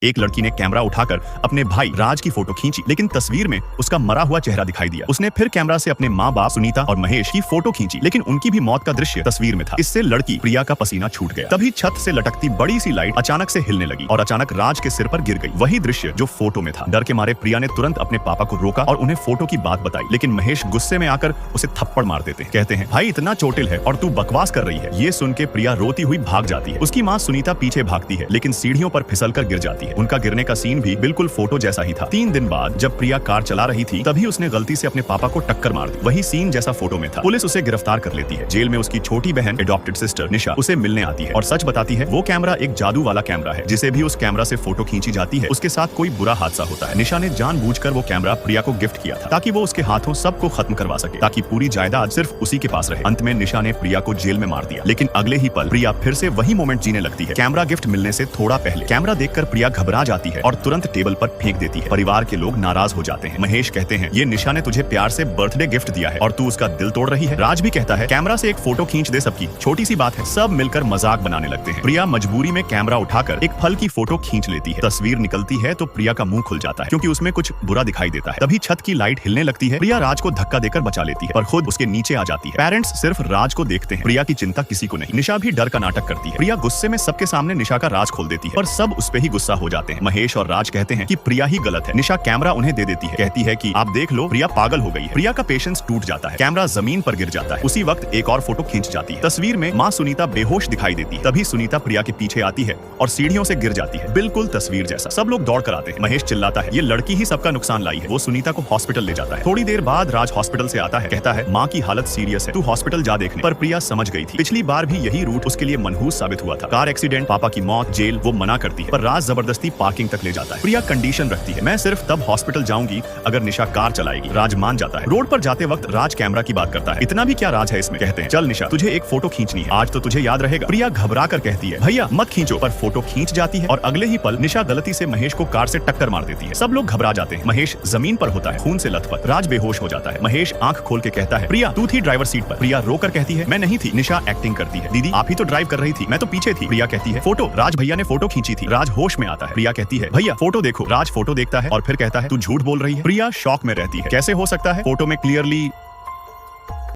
एक लड़की ने कैमरा उठाकर अपने भाई राज की फोटो खींची, लेकिन तस्वीर में उसका मरा हुआ चेहरा दिखाई दिया। उसने फिर कैमरा से अपने माँ बाप सुनीता और महेश की फोटो खींची, लेकिन उनकी भी मौत का दृश्य तस्वीर में था। इससे लड़की प्रिया का पसीना छूट गया। तभी छत से लटकती बड़ी सी लाइट अचानक से हिलने लगी और अचानक राज के सिर पर गिर गई। वही दृश्य जो फोटो में था। डर के मारे प्रिया ने तुरंत अपने पापा को रोका और उन्हें फोटो की बात बताई, लेकिन महेश गुस्से में आकर उसे थप्पड़ मार देते हैं। कहते हैं, भाई इतना चोटिल है और तू बकवास कर रही है। ये सुन के प्रिया रोती हुई भाग जाती है। उसकी माँ सुनीता पीछे भागती है, लेकिन सीढ़ियों पर फिसलकर गिर जाती है। उनका गिरने का सीन भी बिल्कुल फोटो जैसा ही था। 3 दिन बाद जब प्रिया कार चला रही थी, तभी उसने गलती से अपने पापा को टक्कर मार दी। वही सीन जैसा फोटो में था। पुलिस उसे गिरफ्तार कर लेती है। जेल में उसकी छोटी बहन एडॉप्टेड सिस्टर निशा उसे मिलने आती है और सच बताती है वो कैमरा एक जादू वाला कैमरा है। जिसे भी उस कैमरा से फोटो खींची जाती है उसके साथ कोई बुरा हादसा होता है। निशा ने जानबूझकर वो कैमरा प्रिया को गिफ्ट किया था ताकि वो उसके हाथों सबको खत्म करवा सके, ताकि पूरी जायदाद सिर्फ उसी के पास रहे। अंत में निशा ने प्रिया को जेल में मार दिया, लेकिन अगले ही पल प्रिया फिर से वही मोमेंट जीने लगती है। कैमरा गिफ्ट मिलने से थोड़ा पहले कैमरा देखकर प्रिया घबरा जाती है और तुरंत टेबल पर फेंक देती है। परिवार के लोग नाराज हो जाते हैं। महेश कहते हैं, ये निशा ने तुझे प्यार से बर्थडे गिफ्ट दिया है और तू उसका दिल तोड़ रही है। राज भी कहता है, कैमरा से एक फोटो खींच दे, सबकी छोटी सी बात है। सब मिलकर मजाक बनाने लगते हैं। प्रिया मजबूरी में कैमरा उठाकर एक फल की फोटो खींच लेती है। तस्वीर निकलती है तो प्रिया का मुंह खुल जाता है, क्योंकि उसमें कुछ बुरा दिखाई देता है। तभी छत की लाइट हिलने लगती है। प्रिया राज को धक्का देकर बचा लेती है, पर खुद उसके नीचे आ जाती है। पेरेंट्स सिर्फ राज को देखते हैं, प्रिया की चिंता किसी को नहीं। निशा भी डर का नाटक करती है। प्रिया गुस्से में सबके सामने निशा का राज खोल देती है, पर सब उस पे ही गुस्सा हो जाते हैं। महेश और राज कहते हैं कि प्रिया ही गलत है। निशा कैमरा उन्हें दे देती है, कहती है कि आप देख लो, प्रिया पागल हो गई है। प्रिया का पेशेंस टूट जाता है। कैमरा जमीन पर गिर जाता है। उसी वक्त एक और फोटो खींच जाती है। तस्वीर में माँ सुनीता बेहोश दिखाई देती है। तभी सुनीता प्रिया के पीछे आती है और सीढ़ियों से गिर जाती है, बिल्कुल तस्वीर जैसा। सब लोग दौड़ कर आते हैं। महेश चिल्लाता है, ये लड़की ही सबका नुकसान लाई है। वो सुनीता को हॉस्पिटल ले जाता है। थोड़ी देर बाद राज हॉस्पिटल से आता है, कहता है, माँ की हालत सीरियस है, तू हॉस्पिटल जा देखने। पर प्रिया समझ गई थी, पिछली बार भी यही रूट उसके लिए मनहूस साबित हुआ था। कार एक्सीडेंट, पापा की मौत, जेल, वो मना करती है, पर राज जबरदस्ती पार्किंग तक ले जाता है। प्रिया कंडीशन रखती है, मैं सिर्फ तब हॉस्पिटल जाऊंगी अगर निशा कार चलाएगी। राज मान जाता है। रोड पर जाते वक्त राज कैमरा की बात करता है, इतना भी क्या राज है इसमें। कहते हैं, चल निशा, तुझे एक फोटो खींचनी है, आज तो तुझे याद रहेगा। प्रिया घबरा कर कहती है, भैया मत खींचो, पर फोटो खींच जाती है और अगले ही पल निशा गलती से महेश को कार से टक्कर मार देती है। सब लोग घबरा जाते हैं। महेश जमीन पर होता है, खून से लथपथ। राज बेहोश हो जाता है। महेश आंख खोल के कहता है, प्रिया तू थी ड्राइवर सीट पर। प्रिया रोकर कहती है, मैं नहीं थी। निशा एक्टिंग करती है, दीदी आप ही तो ड्राइव कर रही थी, मैं तो पीछे थी। प्रिया कहती है, फोटो राज भैया ने फोटो खींची थी। राज होश में आता है। प्रिया कहती है, भैया फोटो देखो। राज फोटो देखता है और फिर कहता है, तू झूठ बोल रही है। प्रिया शॉक में रहती है, कैसे हो सकता है, फोटो में क्लियरली